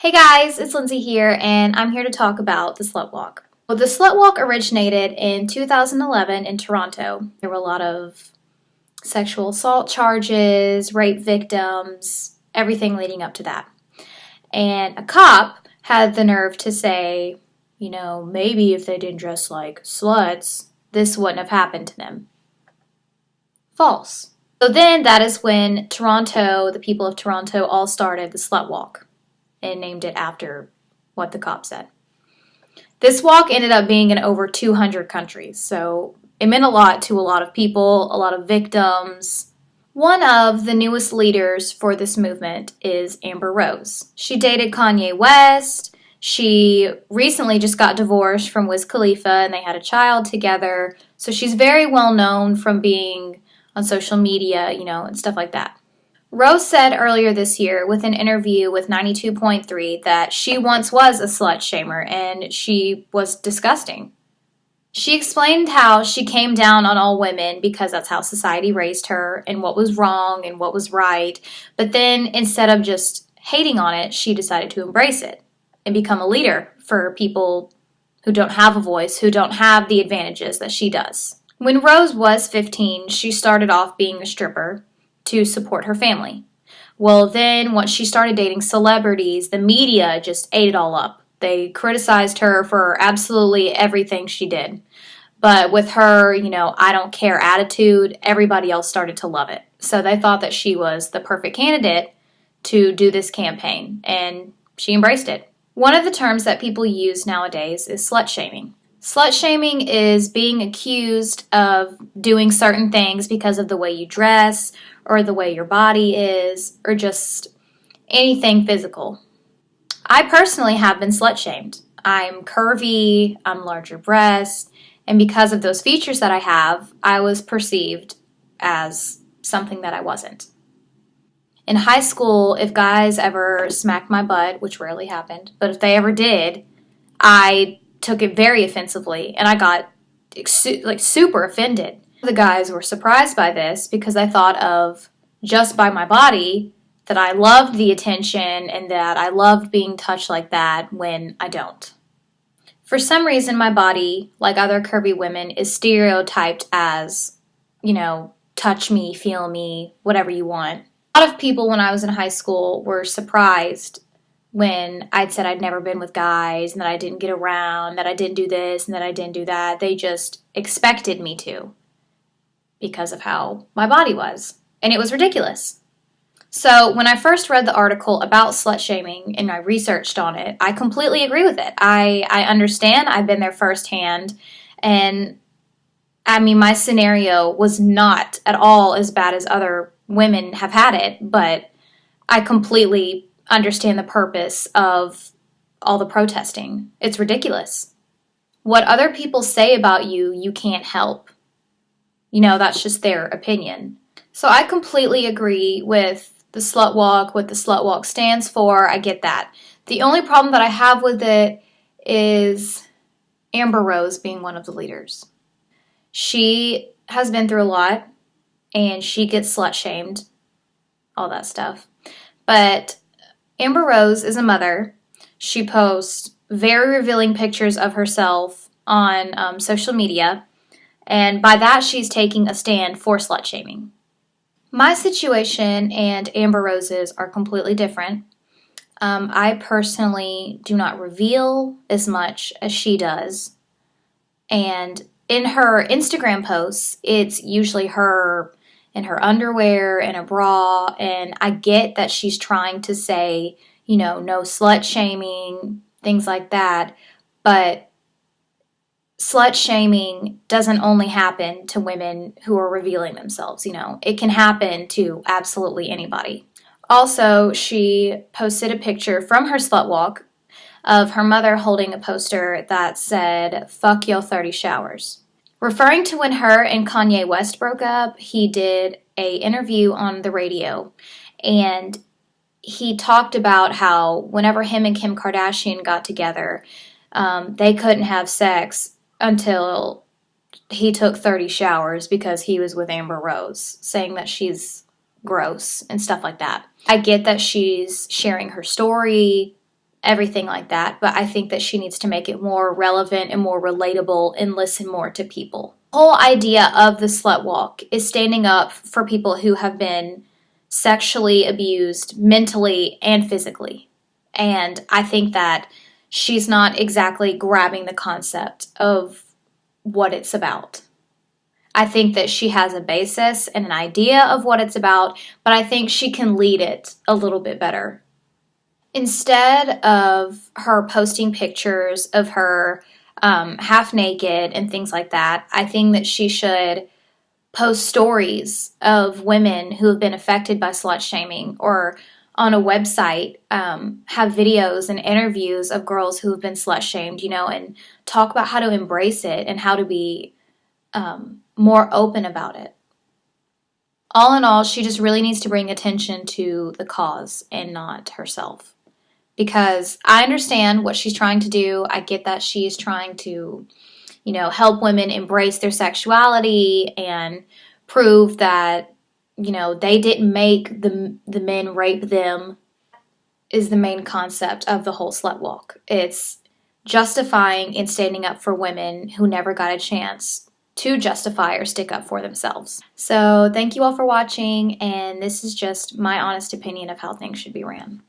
Hey guys, it's Lindsay here, and I'm here to talk about the Slut Walk. Well, the Slut Walk originated in 2011 in Toronto. There were a lot of sexual assault charges, rape victims, everything leading up to that. And a cop had the nerve to say, maybe if they didn't dress like sluts, this wouldn't have happened to them. False. So then that is when Toronto, the people of Toronto, all started the Slut Walk and named it after what the cop said. This walk ended up being in over 200 countries, so it meant a lot to a lot of people, a lot of victims. One of the newest leaders for this movement is Amber Rose. She dated Kanye West. She recently just got divorced from Wiz Khalifa, and they had a child together. So she's very well known from being on social media, and stuff like that. Rose said earlier this year with an interview with 92.3 that she once was a slut shamer and she was disgusting. She explained how she came down on all women because that's how society raised her and what was wrong and what was right. But then instead of just hating on it, she decided to embrace it and become a leader for people who don't have a voice, who don't have the advantages that she does. When Rose was 15, she started off being a stripper to support her family. Well, then once she started dating celebrities, the media just ate it all up. They criticized her for absolutely everything she did. But with her, I don't care attitude, everybody else started to love it. So they thought that she was the perfect candidate to do this campaign, and she embraced it. One of the terms that people use nowadays is slut shaming. Slut shaming is being accused of doing certain things because of the way you dress or the way your body is or just anything physical. I personally have been slut shamed. I'm curvy, I'm larger breasts, and because of those features that I have, I was perceived as something that I wasn't. In high school, if guys ever smacked my butt, which rarely happened, but if they ever did, I took it very offensively and I got super offended. The guys were surprised by this because I thought of just by my body that I loved the attention and that I loved being touched like that when I don't. For some reason, my body, like other curvy women, is stereotyped as, touch me, feel me, whatever you want. A lot of people when I was in high school were surprised when I'd said I'd never been with guys and that I didn't get around, that I didn't do this and that I didn't do that. They just expected me to because of how my body was. And it was ridiculous. So when I first read the article about slut shaming and I researched on it, I completely agree with it. I understand. I've been there firsthand. And I mean, my scenario was not at all as bad as other women have had it, but I completely understand the purpose of all the protesting. It's ridiculous. What other people say about you, you can't help. That's just their opinion. So I completely agree with the slut walk, what the slut walk stands for. I get that. The only problem that I have with it is Amber Rose being one of the leaders. She has been through a lot and she gets slut shamed, all that stuff. But Amber Rose is a mother. She posts very revealing pictures of herself on social media, and by that she's taking a stand for slut shaming. My situation and Amber Rose's are completely different. I personally do not reveal as much as she does, and in her Instagram posts, it's usually her in her underwear and a bra, and I get that she's trying to say, no slut shaming, things like that, but slut shaming doesn't only happen to women who are revealing themselves, it can happen to absolutely anybody. Also, she posted a picture from her slut walk of her mother holding a poster that said, "Fuck your 30 showers." Referring to when her and Kanye West broke up, he did an interview on the radio, and he talked about how whenever him and Kim Kardashian got together, they couldn't have sex until he took 30 showers because he was with Amber Rose, saying that she's gross and stuff like that. I get that she's sharing her story, everything like that. But I think that she needs to make it more relevant and more relatable and listen more to people. The whole idea of the slut walk is standing up for people who have been sexually abused mentally and physically. And I think that she's not exactly grabbing the concept of what it's about. I think that she has a basis and an idea of what it's about, but I think she can lead it a little bit better. Instead of her posting pictures of her half naked and things like that, I think that she should post stories of women who have been affected by slut shaming, or on a website, have videos and interviews of girls who have been slut shamed, and talk about how to embrace it and how to be more open about it. All in all, she just really needs to bring attention to the cause and not herself. Because I understand what she's trying to do. I get that she's trying to, help women embrace their sexuality and prove that, they didn't make the men rape them, is the main concept of the whole slut walk. It's justifying and standing up for women who never got a chance to justify or stick up for themselves. So thank you all for watching, and this is just my honest opinion of how things should be ran.